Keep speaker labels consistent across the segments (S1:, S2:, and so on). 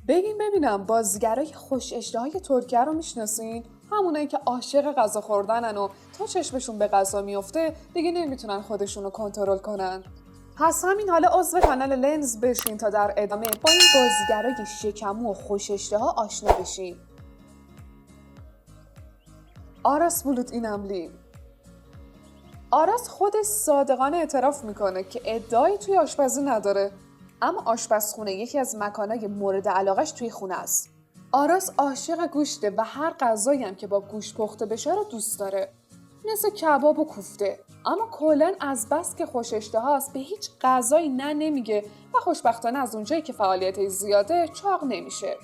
S1: بگین ببینم بازیگرای خوش اشتهای ترکیه رو میشناسین؟ همونایی که عاشق غذا خوردنن و تا چشمشون به غذا میفته دیگه نمیتونن خودشون رو کنترل کنن. پس همین حالا عضو کانال لنز بشین تا در ادامه با این بازیگرای شکمو و خوش اشتها آشنا بشین. آراس بولوتیناملی. آراس خودش صادقانه اعتراف میکنه که ادعایی توی آشپزی نداره، اما آشپزخونه یکی از مکانهای مورد علاقش توی خونه است. آراس عاشق گوشته و هر غذایی هم که با گوشت پخته بشه رو دوست داره، مثل کباب و کوفته. اما کلاً از بس که خوش اشتهاست به هیچ غذایی نه نمیگه و خوشبختانه از اونجایی که فعالیتش زیاده چاق نمیشه.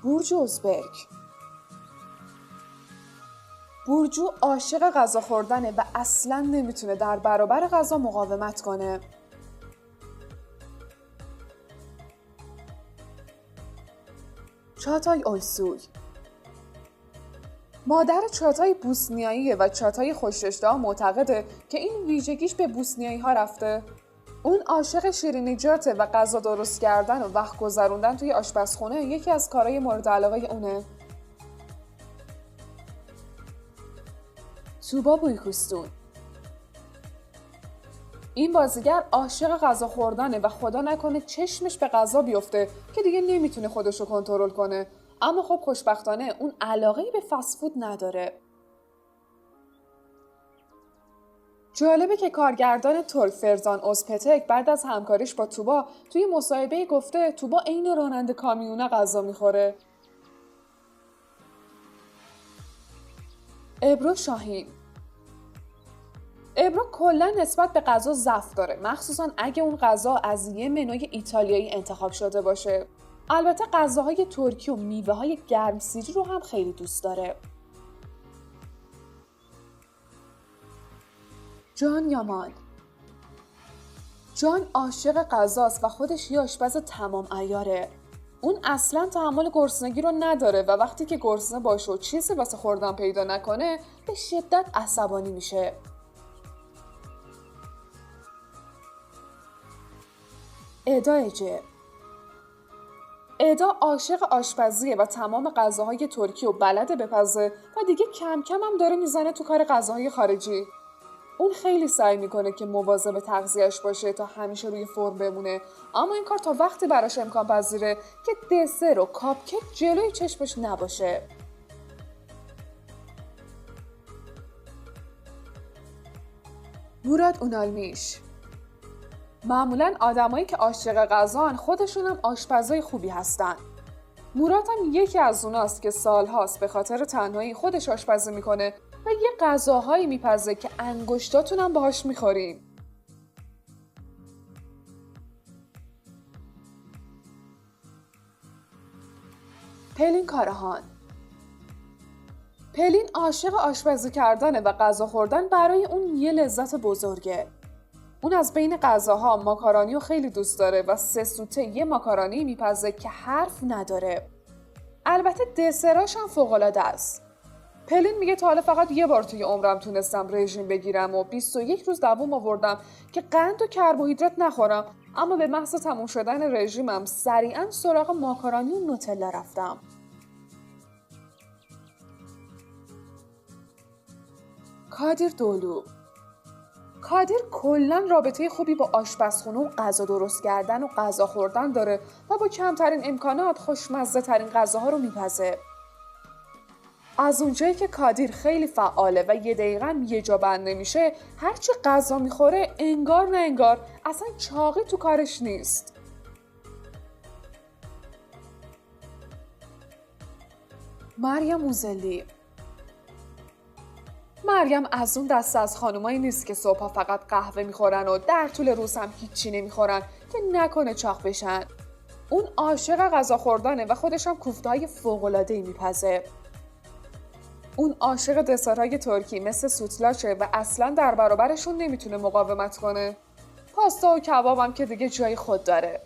S1: برجو ازبرگ. برجو عاشق غذا خوردنه و اصلاً نمیتونه در برابر غذا مقاومت کنه. چاتای اولسوی. مادر چاتای بوسنیاییه و چاتای خوش‌اشتها معتقده که این ویژگیش به بوسنیایی ها رفته. اون عاشق شیرینیجاته و غذا درست کردن و وقت گذروندن توی آشپزخونه یکی از کارهای مورد علاقه اونه. توبا بویکوستون. این بازیگر عاشق غذا خوردنه و خدا نکنه چشمش به غذا بیفته که دیگه نمیتونه خودشو کنترل کنه، اما خب خوشبختانه اون علاقه‌ای به فست فود نداره. جالبه که کارگردان ترک فرزان اوزپتک بعد از همکاریش با توبا توی مصاحبه گفته توبا عین راننده کامیونه غذا میخوره. ابرو شاهین. ابرو کلا نسبت به غذا ضعف داره، مخصوصا اگه اون غذا از یه منوی ایتالیایی انتخاب شده باشه. البته غذاهای ترکی و میوه‌های گرمسیری رو هم خیلی دوست داره. جان یامان. جان عاشق غذاست و خودش یه آشپز تمام عیاره. اون اصلا تحمل گرسنگی رو نداره و وقتی که گرسنه باشه و چیزی واسه خوردن پیدا نکنه به شدت عصبانی میشه. ادا اجه. ادا عاشق آشپزیه و تمام غذاهای ترکی و بلده بپزه و دیگه کم کم هم داره میزنه تو کار غذاهای خارجی. اون خیلی سعی میکنه که مواظب تغذیه‌اش باشه تا همیشه روی فرم بمونه، اما این کار تا وقتی براش امکان پذیره که دسر و کاپکیک جلوی چشمش نباشه. موراد اونالمیش. معمولاً آدمایی که عاشق غذان خودشون هم آشپزای خوبی هستن. موراد هم یکی از اوناست که سالهاست به خاطر تنهایی خودش آشپزی میکنه و یه غذاهایی میپزه که انگشتاتون هم باهاش میخورین. پلین کارهان. پلین عاشق آشپزی کردنه و غذا خوردن برای اون یه لذت بزرگه. اون از بین غذاها ماکارونی رو خیلی دوست داره و 3 سوته یه ماکارونی میپزه که حرف نداره. البته دسراش هم فوق‌العاده است. پلین میگه تا حالا فقط یه بار توی عمرم تونستم رژیم بگیرم و 21 روز دوام آوردم که قند و کربوهیدرات نخورم، اما به محض تموم شدن رژیمم سریعا سراغ ماکارونی و نوتلا رفتم. کادیر دولو. کادیر کلاً رابطه خوبی با آشپزخونه و غذا درست کردن و غذا خوردن داره و با کمترین امکانات خوشمزه ترین غذاها رو میپزه. از اونجایی که کادیر خیلی فعاله و یه دقیقاً یه جا بند نمیشه، هرچی غذا میخوره انگار نه انگار اصلا چاقی تو کارش نیست. مریم موزلی. مریم از اون دسته از خانومایی نیست که صبحا فقط قهوه میخورن و در طول روز هم هیچی نمیخورن که نکنه چاق بشن. اون عاشق غذا خوردنه و خودش هم کوفته‌های فوق‌العاده‌ای میپزه. اون عاشق دسرهای ترکی مثل سوتلاچه و اصلا در برابرشون نمیتونه مقاومت کنه. پاستا و کباب هم که دیگه جای خود داره.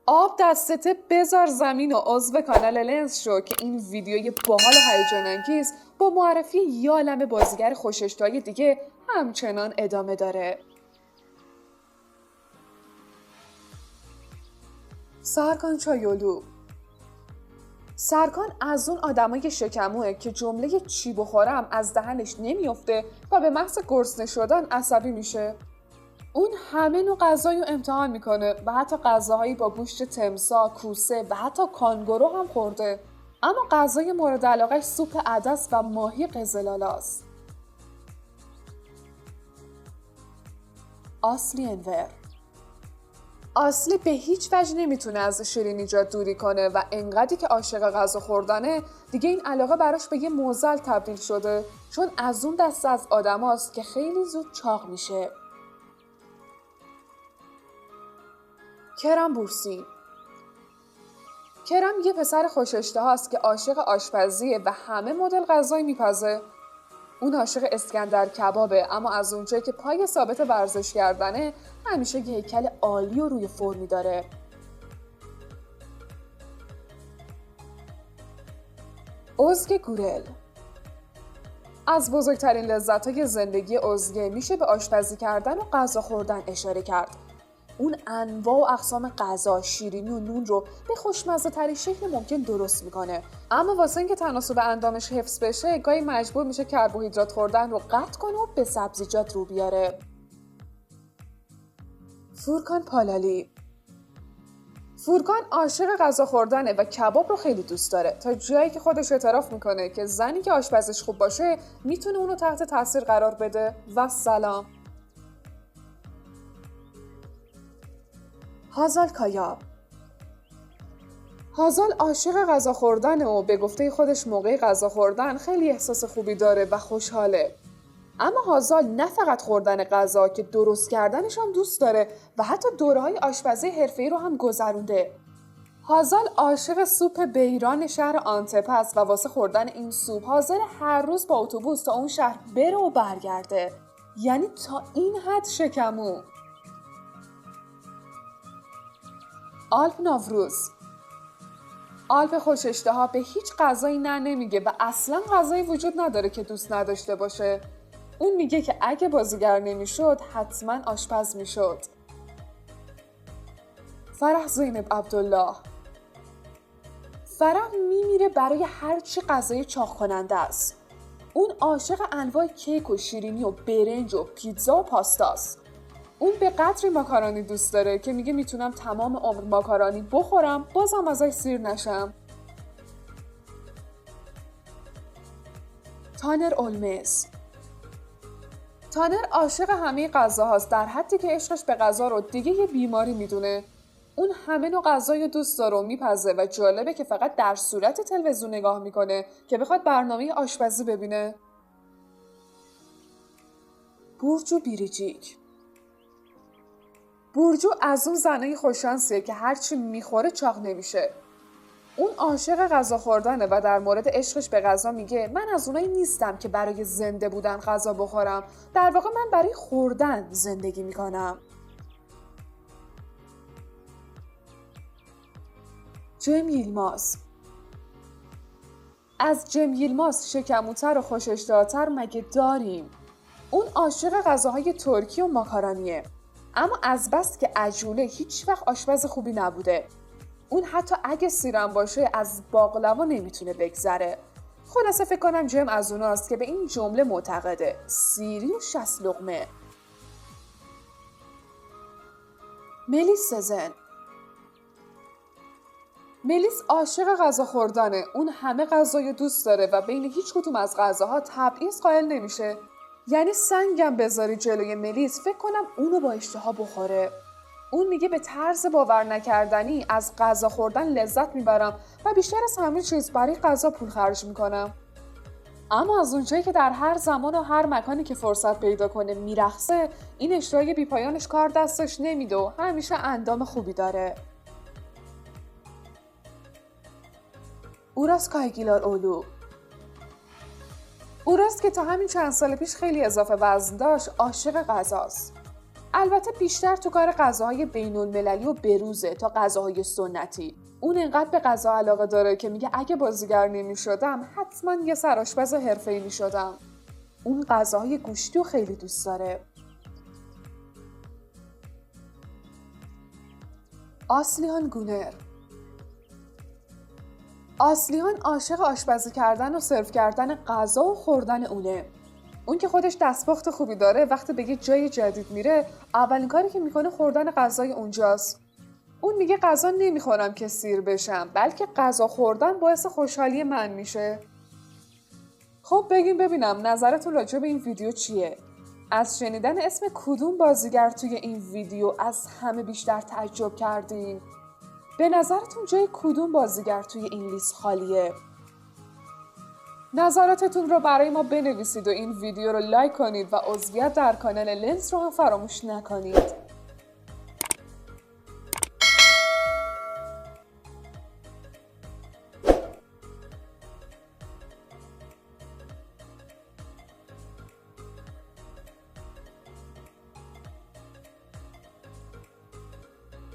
S1: آب دستته بذار زمین و عضو کانال لنز شو که این ویدیوی باحال و هیجان انگیز با معرفی یه عالمه بازیگر خوش‌اشتهای دیگه همچنان ادامه داره. سرکان چایولو. سرکان از اون آدمای شکموه که جمله چی بخورم از دهنش نمیفته و به محض گرسنه شدن عصبی میشه. اون همه نوع غذایی رو امتحان میکنه و حتی غذاهایی با گوشت تمساح، کوسه و حتی کانگورو هم خورده. اما غذای مورد علاقه‌اش سوپ عدس و ماهی قزلالاست. آسلی انور. آسلی به هیچ وجه نمیتونه از شیرینیجات دوری کنه و انقدری که عاشق غذا خوردنه دیگه این علاقه براش به یه معضل تبدیل شده، چون از اون دسته از آدماست که خیلی زود چاق میشه. کرم بورسی. کرم یه پسر خوش اشتهاست که عاشق آشپزیه و همه مدل غذایی میپزه. اون عاشق اسکندر کبابه، اما از اونجایی که پای ثابت ورزش کردنه همیشه یه هیکل عالی و روی فرمی داره. ازگه گورل. از بزرگترین لذت‌های زندگی ازگه میشه به آشپزی کردن و غذا خوردن اشاره کرد. اون انواع و اقسام غذا، شیرینی و نون رو به خوشمزه ترین شکل ممکن درست میکنه، اما واسه اینکه تناسب اندامش حفظ بشه گاهی مجبور میشه کربوهیدرات خوردن رو قطع کنه و به سبزیجات رو بیاره. فورکان پالالی. فورکان عاشق غذا خوردنه و کباب رو خیلی دوست داره، تا جایی که خودش اعتراف میکنه که زنی که آشپزش خوب باشه میتونه اونو تحت تاثیر قرار بده. و سلام. هازال کایاب. هازال عاشق غذا خوردنه و به گفته خودش موقع غذا خوردن خیلی احساس خوبی داره و خوشحاله. اما هازال نه فقط خوردن غذا که درست کردنش هم دوست داره و حتی دوره‌های آشپزی حرفه‌ای رو هم گذرونده. هازال عاشق سوپ بیران شهر آنتپ است و واسه خوردن این سوپ حاضر هر روز با اتوبوس تا اون شهر بره و برگرده. یعنی تا این حد شکمو. آلپ نوروز. آلپ خوش اشتها به هیچ غذایی نه نمیگه و اصلا غذایی وجود نداره که دوست نداشته باشه. اون میگه که اگه بازیگر نمیشد حتما آشپز میشد. فرح زینب عبدالله. فرح میمیره برای هر چی غذای چاق کننده است. اون عاشق انواع کیک و شیرینی و برنج و پیتزا و پاستاست. اون به قدری ماکارونی دوست داره که میگه میتونم تمام عمر ماکارونی بخورم بازم ازش سیر نشم. تانر اولمز. تانر عاشق همه غذاهاست، در حدی که عشقش به غذا رو دیگه یه بیماری میدونه. اون همه نوع غذای دوست داره و میپزه و جالبه که فقط در صورت تلویزیون نگاه میکنه که بخواد برنامه آشپزی ببینه. بورجو بیریجیک. بورجو از اون زنای خوششانسیه که هرچی میخوره چاق نمیشه. اون عاشق غذا خوردنه و در مورد عشقش به غذا میگه من از اونایی نیستم که برای زنده بودن غذا بخورم، در واقع من برای خوردن زندگی میکنم. جم ییلماز. از جم ییلماز شکموتر و خوش اشتهاتر مگه داریم؟ اون عاشق غذاهای ترکی و ماکارونیه، اما از بس که عجوله هیچ وقت آشپز خوبی نبوده. اون حتی اگه سیرم باشه از باقلوا نمیتونه بگذره. خلاصه فکر کنم جم از اوناست که به این جمله معتقده: سیری و 60 لقمه. ملیس سزن. ملیس عاشق غذا خوردنه. اون همه غذای دوست داره و بین هیچ کدوم از غذاها تبعیض قائل نمیشه. یعنی سنگم بذاری جلوی ملیس فکر کنم اونو با اشتها بخوره. اون میگه به طرز باور نکردنی از غذا خوردن لذت میبرم و بیشتر از همه چیز برای غذا پول خرج میکنم. اما از اونجایی که در هر زمان و هر مکانی که فرصت پیدا کنه میرقصه، این اشتهای بیپایانش کار دستش نمیده و همیشه اندام خوبی داره. اوراس کایگیلار اولو. اوراس که تا همین چند سال پیش خیلی اضافه وزن داشت عاشق غذاست. البته بیشتر تو کار غذاهای بین‌المللی و بروزه تا غذاهای سنتی. اون انقدر به غذا علاقه داره که میگه اگه بازیگر نمی‌شدم حتما یه سرآشپز حرفه‌ای می‌شدم. اون غذاهای گوشتی رو خیلی دوست داره. آسلیان گونر. آسلیان عاشق آشپزی کردن و سرو کردن غذا و خوردن اونه. اون که خودش دستپخت خوبی داره، وقتی به یه جای جدید میره اولین کاری که میکنه خوردن غذای اونجاست. اون میگه غذا نمیخورم که سیر بشم، بلکه غذا خوردن باعث خوشحالی من میشه. خب بگیم ببینم نظرتون راجع به این ویدیو چیه؟ از شنیدن اسم کدوم بازیگر توی این ویدیو از همه بیشتر تعجب کردین؟ به نظرتون جای کدوم بازیگر توی این لیست خالیه؟ نظراتتون رو برای ما بنویسید و این ویدیو رو لایک کنید و عضویت در کانال لنز رو هم فراموش نکنید.